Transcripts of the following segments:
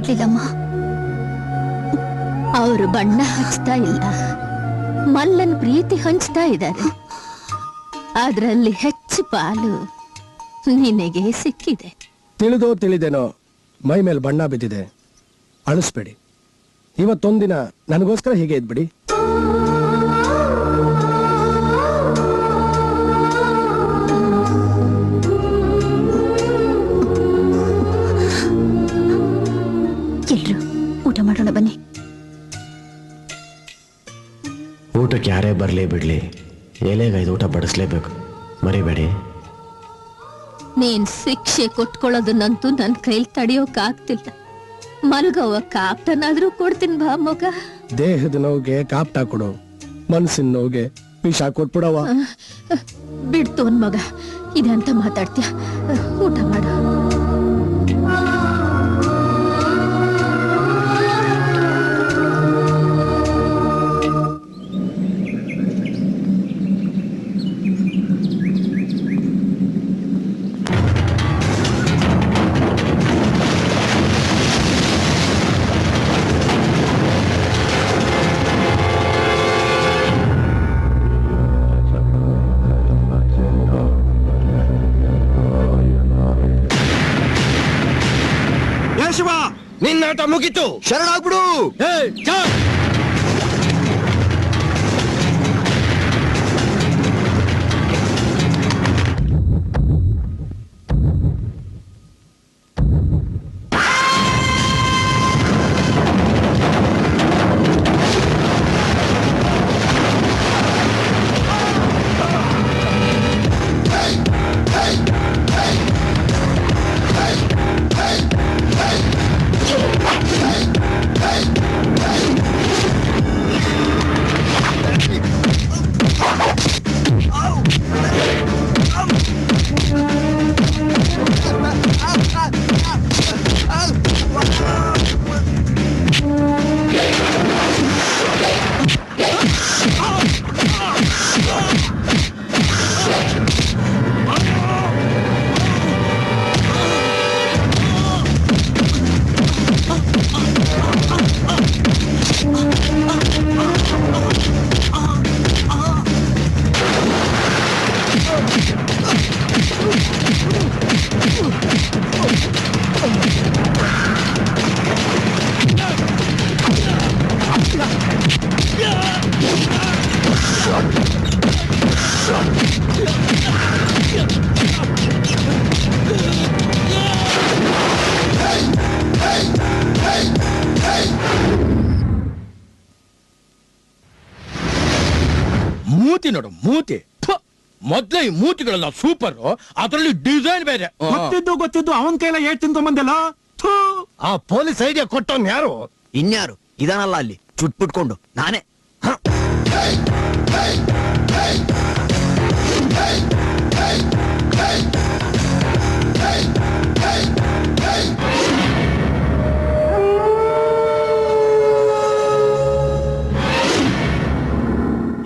ಬಿಡ್ಲಿಲ್ಲಮ್ಮ. ಅವರು ಬಣ್ಣ ಹಚ್ತಾ ಇಲ್ಲ, ಮಲ್ಲನ್ ಪ್ರೀತಿ ಹಂಚ್ತಾ ಇದ್ದಾರೆ. ಅದರಲ್ಲಿ ಹೆಚ್ಚು ಪಾಲು ನಿನಗೆ ಸಿಕ್ಕಿದೆ. ತಿಳಿದೋ ತಿಳಿದೇನೋ ಮೈ ಮೇಲೆ ಬಣ್ಣ ಬಿದ್ದಿದೆ, ಅಳಿಸ್ಬೇಡಿ. ಇವತ್ತೊಂದಿನ ನನಗೋಸ್ಕರ ಹೀಗೆ ಇದ್ಬಿಡಿ. ಎಲ್ರು ಊಟ ಮಾಡೋಣ ಬನ್ನಿ. ಊಟಕ್ಕೆ ಯಾರೇ ಬರಲಿ ಬಿಡ್ಲಿ, ಎಲೆಗೈದು ಊಟ ಬಡಿಸ್ಲೇಬೇಕು, ಮರಿಬೇಡಿ. ನೀನ್ ಶಿಕ್ಷೆ ಕೊಟ್ಕೊಳ್ಳೋದನ್ನಂತೂ ನನ್ ಕೈಲಿ ತಡೆಯೋಕಾಗ್ತಿಲ್ಲ. ಮಲ್ಗೋವ ಕಾಪ್ಟನಾದ್ರೂ ಕೊಡ್ತೀನಿ ಬಾ ಮಗ. ದೇಹದ ನೋವಿಗೆ ಕಾಪ್ಟ ಕೊಡು, ಮನಸ್ಸಿನ ನೋವಿಗೆ ವಿಷ ಕೊಟ್ಬಿಡವ. ಬಿಡ್ತು ಅನ್ ಮಗ, ಇದಂತ ಮಾತಾಡ್ತೀಯ? ಊಟ ಮಾಡು. ನಿನ್ನಾಟ ಮುಗಿತು, ಶರಣಾಗ್ಬಿಡು. ಮೂತಿ ನೋಡು, ಮೂತಿ ಮೊದ್ಲೇ ಈ ಮೂತಿಗಳೆಲ್ಲ ಸೂಪರ್, ಅದರಲ್ಲಿ ಡಿಸೈನ್ ಬೇರೆ. ಗೊತ್ತಿದ್ದು ಅವನ್ ಕೈಲ ಏಟ್ ತಿನ್ಕೊಂಬಂದೆಲ್ಲ. ಆ ಪೊಲೀಸ್ ಐಡಿಯಾ ಕೊಟ್ಟವನ್ ಯಾರು? ಇನ್ಯಾರು ಇದಾನಲ್ಲ ಅಲ್ಲಿ ಚುಟ್ಬಿಟ್ಕೊಂಡು, ನಾನೇ.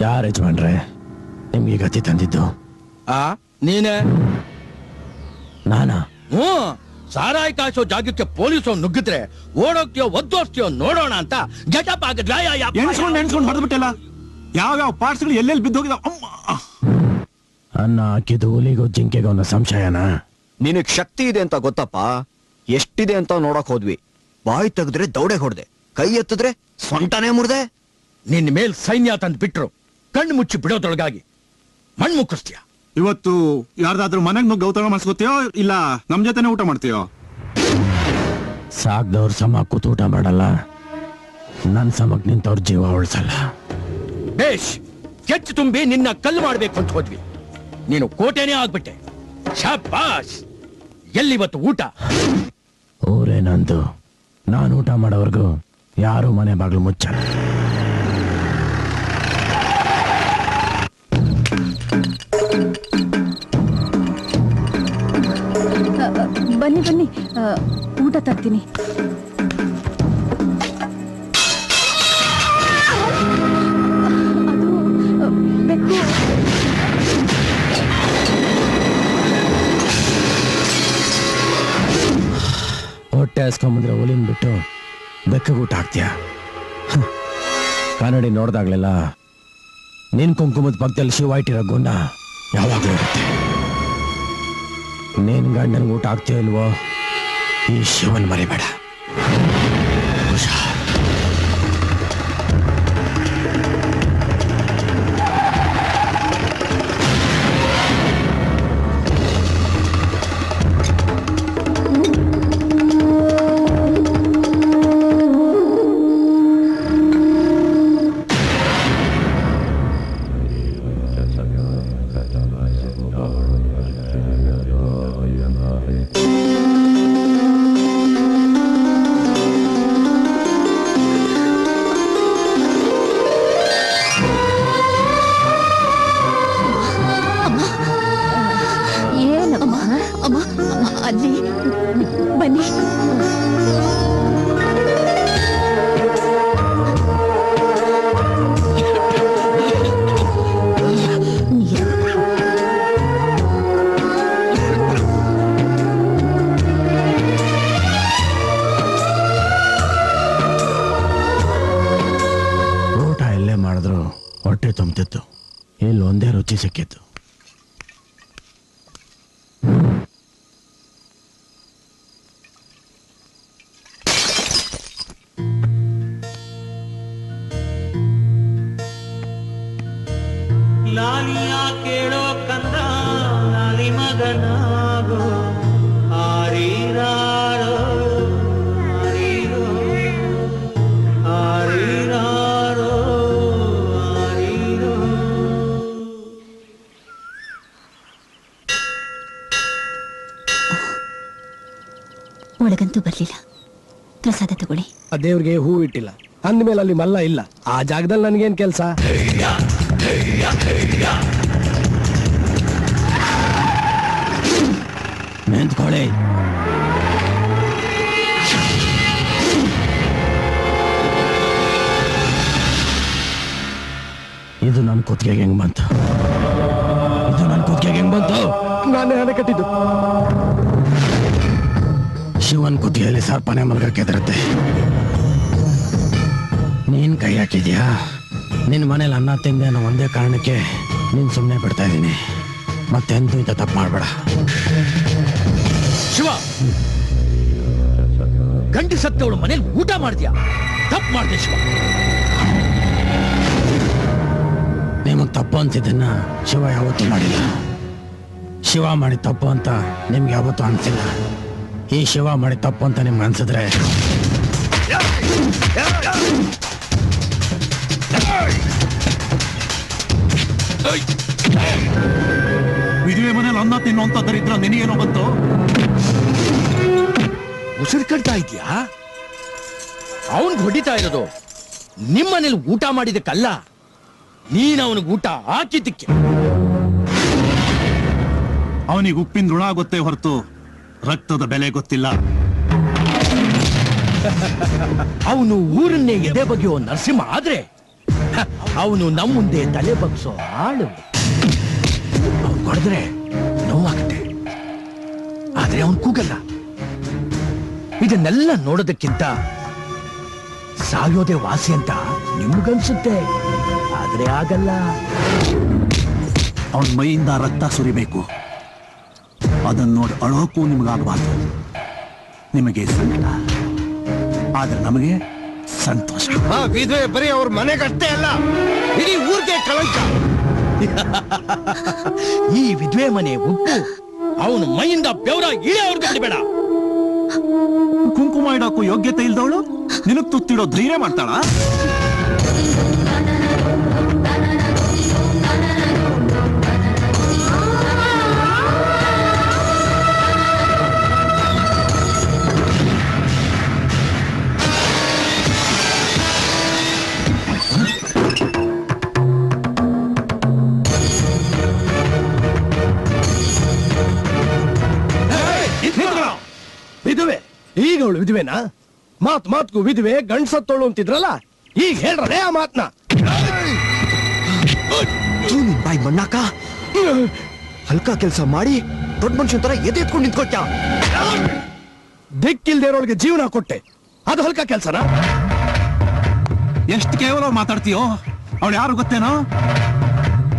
ಯಾರ ಯಜಮಾನ್ರೆ ನಿಮ್ಗೆ ಗತಿ ತಂದಿದ್ದು? ನೀನೇ? ನಾನಾ? ಸಾರಾಯಿ ಕಾಸೋ ಜಾಗಕ್ಕೆ ಪೊಲೀಸ್ ನುಗ್ಗಿದ್ರೆ ಓಡೋಗ್ತೀಯೋ ಒದ್ದೋಗ್ತೀಯೋ ನೋಡೋಣ ಅಂತ ಗೆಟಪ್ ಆಗಿದ್ರೆ ಎಣ್ಸ್ಕೊಂಡು ಹೊಡೆದ್ಬಿಟ್ಟಲ್ಲ. ಯಾವ್ಯಾವ ಪಾರ್ಟ್ಸ್ಗಳು ಎಲ್ಲೆಲ್ಲಿ ಬಿದ್ದೋಗಿದಾವ. ಅನ್ನ ಹಾಕಿದ್ದು ಹುಲಿಗೂ ಜಿಂಕೆಗೂ ಅನ್ನೋ ಸಂಶಯನಾ? ನಿನಗ್ ಶಕ್ತಿ ಇದೆ ಅಂತ ಗೊತ್ತಪ್ಪ, ಎಷ್ಟಿದೆ ಅಂತ ನೋಡಕ್ ಹೋದ್ವಿ. ಬಾಯಿ ತೆಗೆದ್ರೆ ದೌಡೆ ಹೊಡೆದೆ, ಕೈ ಎತ್ತಿದ್ರೆ ಸೊಂಟನೇ ಮುರಿದೆ. ನಿನ್ ಮೇಲ್ ಸೈನ್ಯ ತಂದು ಬಿಟ್ರು, ಕಣ್ಣು ಮುಚ್ಚಿ ಬಿಡೋದ್ರೊಳಗಾಗಿ ಮಣ್ಣು ಮುಕ್ಕಿಸ್ತೀಯ. ಇವತ್ತು ಯಾರ್ದಾದ್ರೂ ಮನೆಗ್ ನುಗ್ಗಿ ಔತಣ ಮಾಡಿಸ್ಕೋತೀಯೋ ಇಲ್ಲ ನಮ್ ಜೊತೆನೆ ಊಟ ಮಾಡ್ತೀಯೋ? ಸಾಕ್ದವ್ರ ಸಮ ಕೂತು ಊಟ ಮಾಡಲ್ಲ, ನನ್ ಸಮಕ್ ನಿಂತವ್ರ ಜೀವ ಉಳಿಸಲ್ಲ. ಬೇಷ್, ಕೆಚ್ಚು ತುಂಬಿ ನಿನ್ನ ಕಲ್ಲು ಮಾಡ್ಬೇಕು ಅಂತ ಹೋದ್ವಿ, ನೀನು ಕೋಟೆನೇ ಆಗ್ಬಿಟ್ಟೆ. ಶಾಬಾಸ್. ಎಲ್ಲಿವತ್ತು ಊಟ? ಊರೇ ನಂದು, ನಾನು ಊಟ ಮಾಡೋವರೆಗೂ ಯಾರು ಮನೆ ಬಾಗ್ಲು ಮುಚ್ಚಲ್ಲ. ಬನ್ನಿ ಬನ್ನಿ, ಊಟ ತರ್ತೀನಿ. ಹೊಟ್ಟೆ ಎಸ್ಕೊಂಬಂದ್ರೆ ಒಲಿನ ಬಿಟ್ಟು ಬೆಕ್ಕಗೆ ಊಟ ಹಾಕ್ತೀಯ. ಕನ್ನಡಿ ನೋಡ್ದಾಗ್ಲೆಲ್ಲ ನಿನ್ ಕುಂಕುಮದ ಪಕ್ಕದಲ್ಲಿ ಶಿವ ಇಟ್ಟಿರೋ ಗುಣ ಯಾವಾಗ್ಲೂ ಇರುತ್ತೆ. ನೀನ್ ಗಂಡನ್ಗೆ ಊಟ ಹಾಕ್ತೀಯ ಇಲ್ವೋ, ಈ ಶಿವನ್ ಮರಿಬೇಡ. ಹುಷಾರ್. ಏನಮ್ಮ? ಅಮ್ಮ ಅಲ್ಲಿ ಬನ್ನಿ. ಊಟ ಎಲ್ಲೇ ಮಾಡಿದ್ರು ಹೊಟ್ಟೆ ತುಂಬ್ತಿತ್ತು, ಇಲ್ಲಿ ಒಂದೇ ರುಚಿ ಸಿಕ್ಕಿತ್ತು. ಲಾಲಿಯ ಕೇಳೋ ಕಂದ ಲಾಲಿ ಮಗನಾಗೋ ಆರೀರಾರೋ ಆರೀರೋ ಆರೀರಾರೋ ಆರೀರೋ. ಒಳಗಂತೂ ಬರ್ಲಿಲ್ಲ. ಪ್ರಸಾದ ತಗೊಳ್ಳಿ. ಆ ದೇವ್ರಿಗೆ ಹೂ ಇಟ್ಟಿಲ್ಲ ಅಂದ್ಮೇಲೆ ಅಲ್ಲಿ ಮಲ್ಲ ಇಲ್ಲ. ಆ ಜಾಗದಲ್ಲಿ ನನ್ಗೇನ್ ಕೆಲ್ಸ? ನಿಂತ್ಕೊಳ್ಳಿ. ಇದು ನನ್ನ ಕುತ್ತಿಗೆಗೆ ಹೆಂಗ್ ಬಂತು? ಇದು ನನ್ನ ಕುತ್ತಿಗೆಗೆ ಹೆಂಗ್ ಬಂತು? ನಾನೇ ಹಣ ಕಟ್ಟಿದ್ದು. ಶಿವನ್ ಕುತ್ತಿಗೆಯಲ್ಲಿ ಸರ್ಪನೆ ಮಲ್ಗಕ್ಕೆ ಎದುರುತ್ತೆ. ನೀನ್ ಕೈ ಹಾಕಿದ್ಯಾ? ನಿನ್ನ ಮನೇಲಿ ಅನ್ನ ತಿಂದೆ ಅನ್ನೋ ಒಂದೇ ಕಾರಣಕ್ಕೆ ನೀನ್ ಸುಮ್ಮನೆ ಬಿಡ್ತಾ ಇದ್ದೀನಿ. ಮತ್ತೆಂತೂ ಇಂಥ ತಪ್ಪು ಮಾಡ್ಬೇಡ. ಶಿವ, ಗಂಡಿ ಸತ್ತವಳು ಮನೇಲಿ ಊಟ ಮಾಡ್ತೀಯ? ತಪ್ಪು ಮಾಡ್ದೆ ಶಿವ. ನಿಮಗ್ ತಪ್ಪು ಅಂತಿದ್ದನ್ನ ಶಿವ ಯಾವತ್ತೂ ಮಾಡಿಲ್ಲ. ಶಿವ ಮಾಡಿದ ತಪ್ಪು ಅಂತ ನಿಮ್ಗೆ ಯಾವತ್ತೂ ಅನ್ಸಿಲ್ಲ. ಈ ಶಿವ ಮಾಡಿದ ತಪ್ಪು ಅಂತ ನಿಮ್ಗೆ ಅನ್ಸಿದ್ರೆ ವಿಧವೆ ಮನೇಲಿ ಅನ್ನ ತಿನ್ನುವಂತ ದರಿದ್ರ ನಿನಗೇನೋ ಬಂತು? ಉಸಿರು ಕಟ್ತಾ ಇದೀಯಾ? ಅವನ್ಗೆ ಹೊಡಿತಾ ಇರೋದು ನಿಮ್ಮನೇಲಿ ಊಟ ಮಾಡಿದಕ್ಕಲ್ಲ, ನೀನ್ ಅವನಿಗೆ ಊಟ ಹಾಕಿದ್ದಕ್ಕೆ. ಅವನಿಗೆ ಉಪ್ಪಿನ ಋಣ ಗೊತ್ತೇ ಹೊರತು ರಕ್ತದ ಬೆಲೆ ಗೊತ್ತಿಲ್ಲ. ಅವನು ಊರನ್ನೇ ಎದೆ ಬಗೆಯೋ ನರಸಿಂಹ ಆದ್ರೆ ಅವನು ನಮ್ಮ ಮುಂದೆ ತಲೆ ಬಗ್ಸೋ ಆಳು. ಅವ್ನು ಹೊಡೆದ್ರೆ ನೋವಾಗುತ್ತೆ, ಆದ್ರೆ ಅವನು ಕೂಗಲ್ಲ. ಇದನ್ನೆಲ್ಲ ನೋಡೋದಕ್ಕಿಂತ ಸಾಯೋದೇ ವಾಸಿ ಅಂತ ನಿಮ್ಗನ್ಸುತ್ತೆ, ಆದ್ರೆ ಆಗಲ್ಲ. ಅವನ ಮೈಯಿಂದ ರಕ್ತ ಸುರಿಬೇಕು. ಅದನ್ನ ನೋಡಿ ಅಳೋಕ್ಕೂ ನಿಮಗಾಗಬಾರ್ದು. ನಿಮಗೆ ಸಂಕಟ, ಆದ್ರೆ ನಮಗೆ ಸಂತೋಷ. ವಿಧವೆ ಬರೀ ಅವ್ರ ಮನೆಗಷ್ಟೇ ಅಲ್ಲ, ಇಡೀ ಊರಿಗೆ ಕಳಂಕ. ಈ ವಿಧವೆ ಮನೆ ಉಪ್ಪು ಅವನು ಮೈಯಿಂದ ಬೆವರ ಇಳಿಯೋರ್ಗೆ ಬಿಡಬೇಡ. ಕುಂಕುಮ ಇಡೋಕ್ಕೂ ಯೋಗ್ಯತೆ ಇಲ್ದವಳು ನಿನಗ್ ತುತ್ತಿಡೋ ಧೈರ್ಯ ಮಾಡ್ತಾಳ? ವಿಧವೆ ಈಗ ಅವಳು ವಿಧವೆನಾ? ಮಾತ್ಗೂ ವಿಧವೆ ಗಂಡ್ಸತ್ತೋಳು ಅಂತಿದ್ರಲ್ಲ, ಈಗ ಹೇಳ್ರೇ ಆ ಮಾತ್ನ. ನಿನ್ ಬಾಯಿ ಮಣ್ಣಾಕ, ಹಲ್ಕ ಕೆಲಸ ಮಾಡಿ ದೊಡ್ಡ ಮನುಷ್ಯನ ತರ ಎದೆತ್ಕೊಂಡು ನಿಂತ್ಕೊಟ್ಟ. ದಿಕ್ಕಿಲ್ದೇ ಇರೋಳಿಗೆ ಜೀವನ ಕೊಟ್ಟೆ, ಅದು ಹೊಲ್ಕ ಕೆಲ್ಸನ? ಎಷ್ಟು ಕೇವಲ ಮಾತಾಡ್ತೀಯೋ? ಅವಳು ಯಾರು ಗೊತ್ತೇನೋ?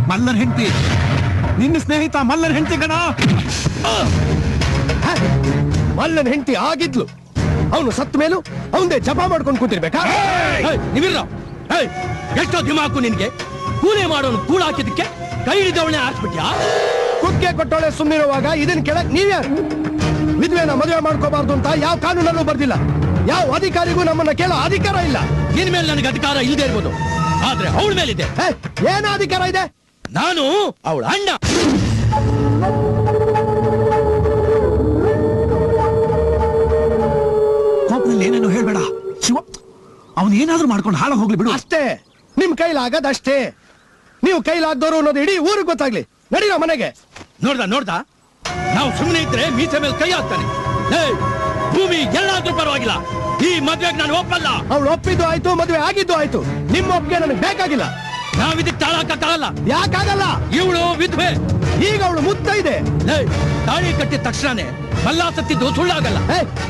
ಮಲ್ಲನ್ ಹೆಂಡತಿ, ನಿನ್ನ ಸ್ನೇಹಿತ ಮಲ್ಲನ್ ಹೆಂಡತಿ ಕಣ. ಮಲ್ಲನ್ ಹೆಂಡತಿ ಆಗಿದ್ಲು, ಅವನು ಸತ್ತ ಮೇಲೂ ಅವನದೇ ಜಪ ಮಾಡ್ಕೊಂಡು ಕೂತಿರ್ಬೇಕಾ? ನೀವಿರ ಎಷ್ಟೋ ದಿಮಾಕು ನಿನ್ಗೆ. ಕೂಲಿ ಮಾಡೋನು ಕೂಳ ಹಾಕಿದಕ್ಕೆ ಕೈ ಹಿಡಿದವಳನ್ನೇ ಹಾಕ್ಬಿಟ್ಯಾ? ಕುಕ್ಕೆ ಕೊಟ್ಟೋಳೆ ಸುಮ್ಮನಿರುವಾಗ ಇದನ್ ಕೆಳಕ್ ನೀವ್ಯಾರು? ವಿಧವೆನ ಮದುವೆ ಮಾಡ್ಕೋಬಾರ್ದು ಅಂತ ಯಾವ ಕಾನೂನಲ್ಲೂ ಬರ್ದಿಲ್ಲ. ಯಾವ ಅಧಿಕಾರಿಗೂ ನಮ್ಮನ್ನ ಕೇಳೋ ಅಧಿಕಾರ ಇಲ್ಲ. ಇನ್ಮೇಲೆ ನನಗೆ ಅಧಿಕಾರ ಇಲ್ಲದೆ ಇರ್ಬೋದು, ಆದ್ರೆ ಅವಳ ಮೇಲಿದೆ. ಏನ ಅಧಿಕಾರ ಇದೆ? ನಾನು ಅವಳ ಅಣ್ಣ. ಕೋಪದಲ್ಲಿ ಏನೇನು ಹೇಳ್ಬೇಡ ಶಿವ. ಅವನು ಏನಾದ್ರೂ ಮಾಡ್ಕೊಂಡು ಹಾಳ ಹೋಗ್ಲಿ ಬಿಡು. ಅಷ್ಟೇ, ನಿಮ್ ಕೈಲಾಗದಷ್ಟೇ. ನೀವು ಕೈಲಾಗ್ದೋರು ಅನ್ನೋದು ಇಡೀ ಊರಿಗೆ ಗೊತ್ತಾಗ್ಲಿ. ನಡೀರೋ ಮನೆಗೆ. ನೋಡ್ದ ನಾವು ಸುಮ್ಮನೆ ಇದ್ರೆ ಮೀಸೆ ಮೇಲೆ ಕೈ ಹಾಕ್ತಾನೆ. ಭೂಮಿ ಎಲ್ಲಾದ್ರೂ ಪರವಾಗಿಲ್ಲ, ಈ ಮದ್ವೆಗೆ ನಾನು ಒಪ್ಪಲ್ಲ. ಅವಳು ಒಪ್ಪಿದ್ದು ಆಯ್ತು, ಮದುವೆ ಆಗಿದ್ದು ಆಯ್ತು. ನಿಮ್ಮ ಒಪ್ಪಿಗೆ ನನಗೆ ಬೇಕಾಗಿಲ್ಲ. ನಾವಿದಕ್ಕೆ ತಾಳಕ್ಕಾಗಲ್ಲ. ಯಾಕಾಗಲ್ಲ? ಇವಳು ವಿಧವೆ, ಈಗ ಅವಳು ಮುತ್ತೈದೆ. ತಾಳಿ ಕಟ್ಟಿದ ತಕ್ಷಣನೇ ಮಲ್ಲ ಸತ್ತಿದ್ದು ಸುಳ್ಳಾಗಲ್ಲ.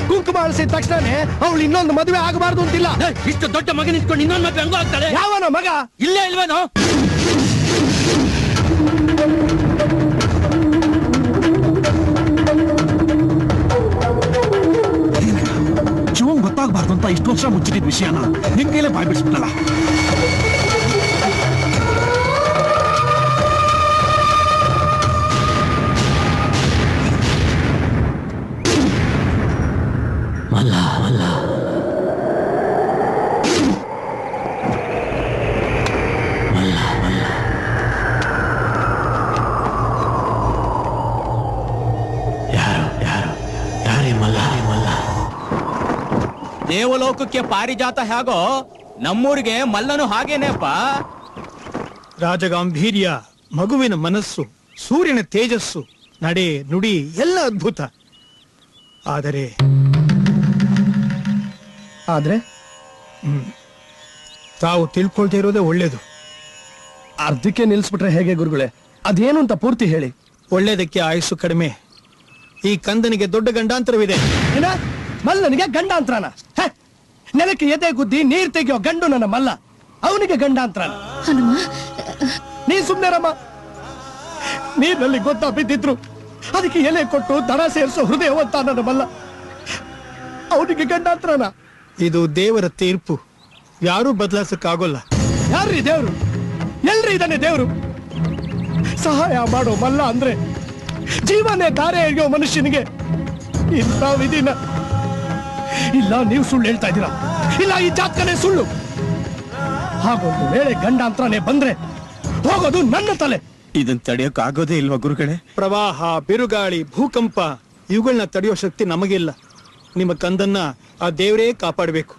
ಕುಂಕುಮ ಅಳಿಸಿದ ತಕ್ಷಣನೇ ಅವಳು ಇನ್ನೊಂದು ಮದುವೆ ಆಗಬಾರ್ದು ಅಂತಿಲ್ಲ. ಇಷ್ಟು ದೊಡ್ಡ ಮಗ ನಿಂತ್ಕೊಂಡು ಇನ್ನೊಂದು ಮದುವೆ ಹಂಗೂ ಆಗ್ತಾಳೆ? ಯಾವನ ಮಗ? ಇಲ್ಲೇ ಇಲ್ವೇನೋ? ಶಿವನ್ ಗೊತ್ತಾಗಬಾರ್ದು ಅಂತ ಇಷ್ಟು ವರ್ಷ ಮುಚ್ಚಿಟ್ಟಿದ ವಿಷಯನ ನಿನ್ ಕೈಲೇ ಬಾಯ್ಬಿಡ್ಸ್ಬಿಟ್ಟಲ್ಲ. ಮಲ್ಲ ಮಲ್ಲ ಮಲ್ಲ ಮಲ್ಲ ಯಾರು ಯಾರು ಯಾರೇ ಮಲ್ಲ ಮಲ್ಲ? ದೇವಲೋಕಕ್ಕೆ ಪಾರಿಜಾತ ಹೇಗೋ ನಮ್ಮೂರಿಗೆ ಮಲ್ಲನು ಹಾಗೇನೇಪ್ಪ. ರಾಜಗಾಂಭೀರ್ಯ, ಮಗುವಿನ ಮನಸ್ಸು, ಸೂರ್ಯನ ತೇಜಸ್ಸು, ನಡೆ ನುಡಿ ಎಲ್ಲ ಅದ್ಭುತ. ಆದರೆ ತಾವು ತಿಳ್ಕೊಳ್ತಾ ಇರೋದೇ ಒಳ್ಳೇದು. ಅರ್ಧಕ್ಕೆ ನಿಲ್ಸ್ಬಿಟ್ರೆ ಹೇಗೆ ಗುರುಗಳೇ? ಅದೇನು ಅಂತ ಪೂರ್ತಿ ಹೇಳಿ. ಒಳ್ಳೇದಕ್ಕೆ ಆಯುಸ್ಸು ಕಡಿಮೆ. ಈ ಕಂದನಿಗೆ ದೊಡ್ಡ ಗಂಡಾಂತರವಿದೆ. ಏನ? ಮಲ್ಲನಿಗೆ ಗಂಡಾಂತರನ? ನೆಲಕ್ಕೆ ಎದೆ ಗುದ್ದಿ ನೀರ್ ತೆಗೆಯೋ ಗಂಡು ನನ್ನ ಮಲ್ಲ, ಅವನಿಗೆ ಗಂಡಾಂತರನ? ನೀ ಸುಮ್ನೆರಮ್ಮ. ನೀರಿನಲ್ಲಿ ಗೊತ್ತಾ ಬಿದ್ದಿದ್ರು ಅದಕ್ಕೆ ಎಲೆ ಕೊಟ್ಟು ದನ ಸೇರಿಸೋ ಹೃದಯವಂತ ನನ್ನ ಮಲ್ಲ, ಅವನಿಗೆ ಗಂಡಾಂತರನ? ಇದು ದೇವರ ತೀರ್ಪು, ಯಾರೂ ಬದಲಾಯಿಸಕ್ಕಾಗೋಲ್ಲ. ಯಾರ್ರೀ ದೇವ್ರು? ಎಲ್ರಿ ಇದ್ದಾನೆ ದೇವ್ರು? ಸಹಾಯ ಮಾಡೋ ಮಲ್ಲ ಅಂದ್ರೆ ಜೀವನೇ ದಾರೆ ಎಳೆಯೋ ಮನುಷ್ಯನಿಗೆ ಇಂಥ ವಿಧಿನ? ಇಲ್ಲ, ನೀವು ಸುಳ್ಳು ಹೇಳ್ತಾ ಇದ್ದೀರಾ. ಇಲ್ಲ, ಈ ಜಾತಕನೇ ಸುಳ್ಳು. ಹಾಗೊಂದು ವೇಳೆ ಗಂಡಾಂತರನೇ ಬಂದ್ರೆ ಹೋಗೋದು ನನ್ನ ತಲೆ. ಇದನ್ ತಡೆಯೋಕ್ ಆಗೋದೇ ಇಲ್ವಾ ಗುರುಗಳೇ? ಪ್ರವಾಹ, ಬಿರುಗಾಳಿ, ಭೂಕಂಪ ಇವುಗಳನ್ನ ತಡೆಯೋ ಶಕ್ತಿ ನಮಗಿಲ್ಲ. ನಿಮ್ಮ ಕಂದನ್ನ ಆ ದೇವರೇ ಕಾಪಾಡಬೇಕು.